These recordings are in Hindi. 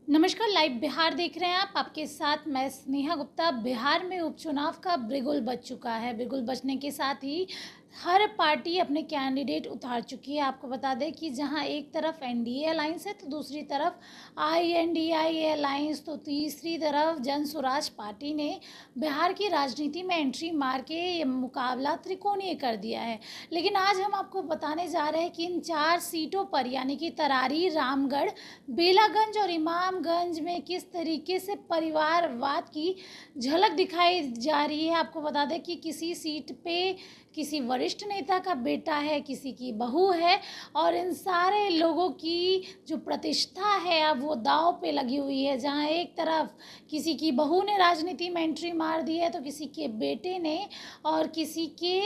नमस्कार, लाइव बिहार देख रहे हैं आप। आपके साथ मैं स्नेहा गुप्ता। बिहार में उपचुनाव का बिगुल बज चुका है। बिगुल बजने के साथ ही हर पार्टी अपने कैंडिडेट उतार चुकी है। आपको बता दें कि जहां एक तरफ एनडीए अलायंस है तो दूसरी तरफ आईएनडीआई अलायंस, तो तीसरी तरफ जन स्वराज पार्टी ने बिहार की राजनीति में एंट्री मार के ये मुकाबला त्रिकोणीय कर दिया है। लेकिन आज हम आपको बताने जा रहे हैं कि इन 4 सीटों पर यानी कि तरारी, रामगढ़, बेलागंज और इमामगंज में किस तरीके से परिवारवाद की झलक दिखाई जा रही है। आपको बता दें कि किसी सीट पे किसी वरिष्ठ नेता का बेटा है, किसी की बहू है, और इन सारे लोगों की जो प्रतिष्ठा है अब वो दांव पे लगी हुई है। जहां एक तरफ किसी की बहू ने राजनीति में एंट्री मार दी है तो किसी के बेटे ने और किसी के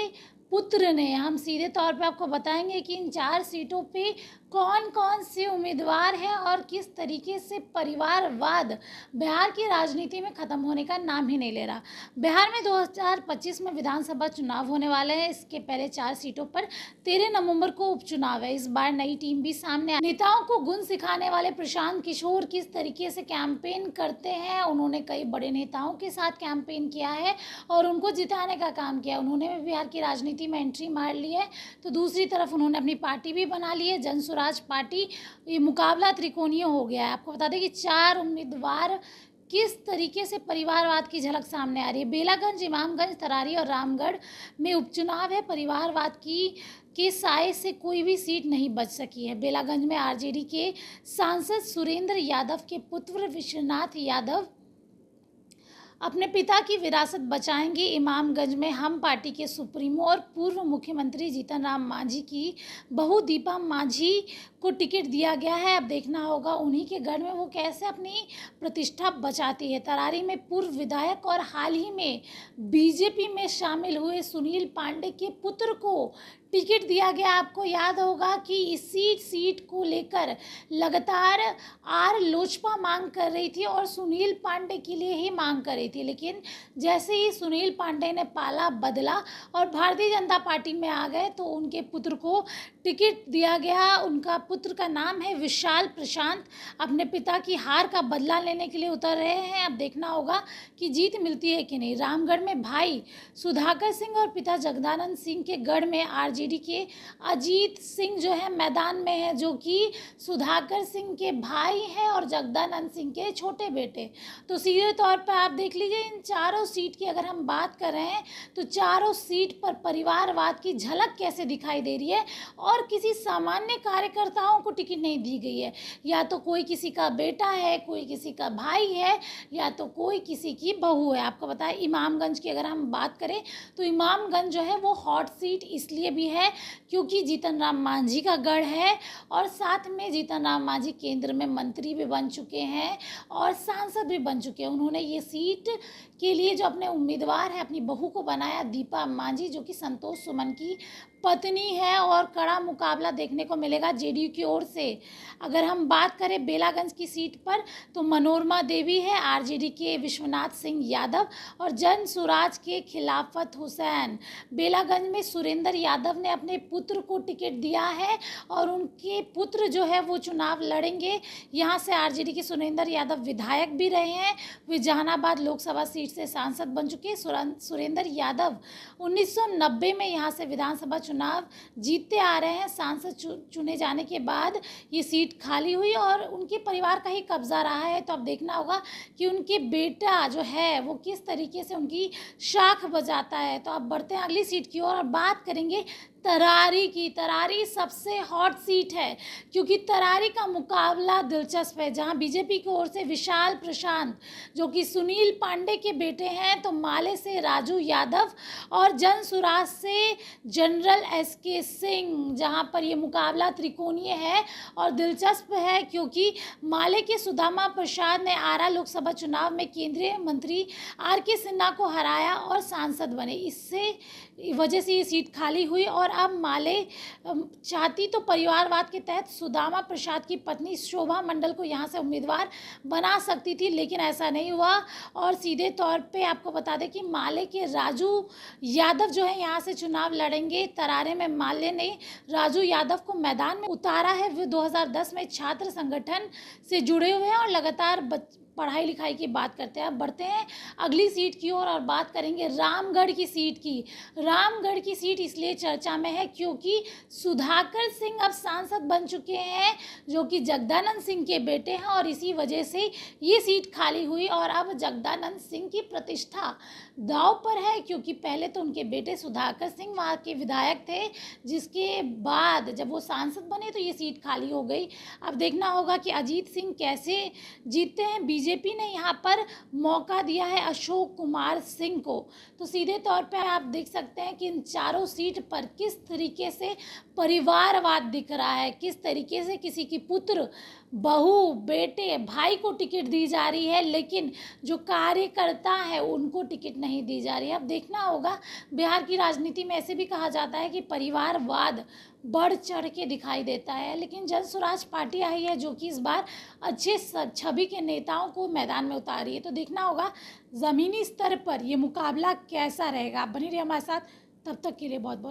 पुत्र ने। हम सीधे तौर पे आपको बताएंगे कि इन 4 सीटों पे कौन कौन से उम्मीदवार हैं और किस तरीके से परिवारवाद बिहार की राजनीति में ख़त्म होने का नाम ही नहीं ले रहा। बिहार में 2025 में विधानसभा चुनाव होने वाले हैं। इसके पहले 4 सीटों पर 13 नवंबर को उपचुनाव है। इस बार नई टीम भी सामने आई। नेताओं को गुण सिखाने वाले प्रशांत किशोर किस तरीके से कैंपेन करते हैं। उन्होंने कई बड़े नेताओं के साथ कैंपेन किया है और उनको जिताने का काम किया। उन्होंने भी बिहार की राजनीति में एंट्री मार ली है, तो दूसरी तरफ उन्होंने अपनी पार्टी भी बना ली है, जन स्वराज पार्टी। ये मुकाबला त्रिकोणीय हो गया है। आपको बता दें कि 4 उम्मीदवार किस तरीके से परिवारवाद की झलक सामने आ रही है। बेलागंज, इमामगंज, तरारी और रामगढ़ में उपचुनाव है। परिवारवाद की के साए से कोई भी सीट नहीं बच सकी है। बेलागंज में आरजेडी के सांसद सुरेंद्र यादव के पुत्र विश्वनाथ यादव अपने पिता की विरासत बचाएंगे। इमामगंज में हम पार्टी के सुप्रीमो और पूर्व मुख्यमंत्री जीतन राम मांझी की बहू दीपा मांझी को टिकट दिया गया है। अब देखना होगा उन्हीं के गढ़ में वो कैसे अपनी प्रतिष्ठा बचाती है। तरारी में पूर्व विधायक और हाल ही में बीजेपी में शामिल हुए सुनील पांडे के पुत्र को टिकट दिया गया। आपको याद होगा कि इसी सीट को लेकर लगातार आर लोजपा मांग कर रही थी और सुनील पांडे के लिए ही मांग कर रही थी। लेकिन जैसे ही सुनील पांडे ने पाला बदला और भारतीय जनता पार्टी में आ गए तो उनके पुत्र को टिकट दिया गया। उनका पुत्र का नाम है विशाल प्रशांत। अपने पिता की हार का बदला लेने के लिए उतर रहे हैं। अब देखना होगा कि जीत मिलती है कि नहीं। रामगढ़ में भाई सुधाकर सिंह और पिता जगदानंद सिंह के गढ़ में आरजेडी के अजीत सिंह जो है मैदान में है, जो कि सुधाकर सिंह के भाई हैं और जगदानंद सिंह के छोटे बेटे। तो सीधे तौर पर आप देख लीजिए इन चारों सीट की अगर हम बात कर रहे हैं तो चारों सीट पर परिवारवाद की झलक कैसे दिखाई दे रही है। और किसी सामान्य कार्यकर्ताओं को टिकट नहीं दी गई है। या तो कोई किसी का बेटा है, कोई किसी का भाई है, या तो कोई किसी की बहू है। आपको बताया इमामगंज की अगर हम बात करें तो इमामगंज जो है वो हॉट सीट इसलिए भी है क्योंकि जीतन राम मांझी का गढ़ है और साथ में जीतन राम मांझी केंद्र में मंत्री भी बन चुके हैं और सांसद भी बन चुके हैं। उन्होंने ये सीट के लिए जो अपने उम्मीदवार है अपनी बहू को बनाया, दीपा मांझी, जो कि संतोष सुमन की पत्नी है। और कड़ा मुकाबला देखने को मिलेगा जेडीयू की ओर से। अगर हम बात करें बेलागंज की सीट पर तो मनोरमा देवी है, आरजेडी के विश्वनाथ सिंह यादव और जन स्वराज के खिलाफत हुसैन। बेलागंज में सुरेंद्र यादव ने अपने पुत्र को टिकट दिया है और उनके पुत्र जो है वो चुनाव लड़ेंगे। यहाँ से आरजेडी के सुरेंद्र यादव विधायक भी रहे हैं। वे जहानाबाद लोकसभा सीट से सांसद बन चुके। सुरेंद्र यादव 1990 में यहाँ से विधानसभा चुनाव जीतते आ रहे हैं। सांसद चुने जाने के बाद ये सीट खाली हुई और उनके परिवार का ही कब्जा रहा है। तो अब देखना होगा कि उनके बेटा जो है वो किस तरीके से उनकी शाख बजाता है। तो अब बढ़ते हैं अगली सीट की ओर और बात करेंगे तरारी की। तरारी सबसे हॉट सीट है क्योंकि तरारी का मुकाबला दिलचस्प है, जहां बीजेपी की ओर से विशाल प्रशांत जो कि सुनील पांडे के बेटे हैं, तो माले से राजू यादव और जन स्वराज से जनरल एसके सिंह, जहां पर ये मुकाबला त्रिकोणीय है और दिलचस्प है क्योंकि माले के सुदामा प्रसाद ने आरा लोकसभा चुनाव में केंद्रीय मंत्री आर के सिन्हा को हराया और सांसद बने। इससे वजह से ये सीट खाली हुई और और अब माले चाहती तो परिवारवाद के तहत सुदामा प्रसाद की पत्नी शोभा मंडल को यहाँ से उम्मीदवार बना सकती थी, लेकिन ऐसा नहीं हुआ। और सीधे तौर पे आपको बता दें कि माले के राजू यादव जो है यहाँ से चुनाव लड़ेंगे। तरारे में माले ने राजू यादव को मैदान में उतारा है। वे 2010 में छात्र संगठन से जुड़े हुए हैं और लगातार पढ़ाई लिखाई की बात करते हैं। अब बढ़ते हैं अगली सीट की ओर और बात करेंगे रामगढ़ की सीट की। रामगढ़ की सीट इसलिए चर्चा में है क्योंकि सुधाकर सिंह अब सांसद बन चुके हैं, जो कि जगदानंद सिंह के बेटे हैं, और इसी वजह से ये सीट खाली हुई। और अब जगदानंद सिंह की प्रतिष्ठा दांव पर है, क्योंकि पहले तो उनके बेटे सुधाकर सिंह वहाँ के विधायक थे, जिसके बाद जब वो सांसद बने तो ये सीट खाली हो गई। अब देखना होगा कि अजीत सिंह कैसे जीतते हैं। बीजेपी ने यहाँ पर मौका दिया है अशोक कुमार सिंह को। तो सीधे तौर पे आप देख सकते हैं कि इन चारों सीट पर किस तरीके से परिवारवाद दिख रहा है, किस तरीके से किसी की पुत्र, बहू, बेटे, भाई को टिकट दी जा रही है, लेकिन जो कार्यकर्ता है उनको टिकट नहीं दी जा रही है। अब देखना होगा, बिहार की राजनीति में ऐसे भी कहा जाता है कि परिवारवाद बढ़ चढ़ के दिखाई देता है, लेकिन जन स्वराज पार्टी आई है जो कि इस बार अच्छे छवि के नेताओं को मैदान में उतारी है। तो देखना होगा ज़मीनी स्तर पर ये मुकाबला कैसा रहेगा। आप बने रहिए हमारे साथ, तब तक के लिए बहुत बहुत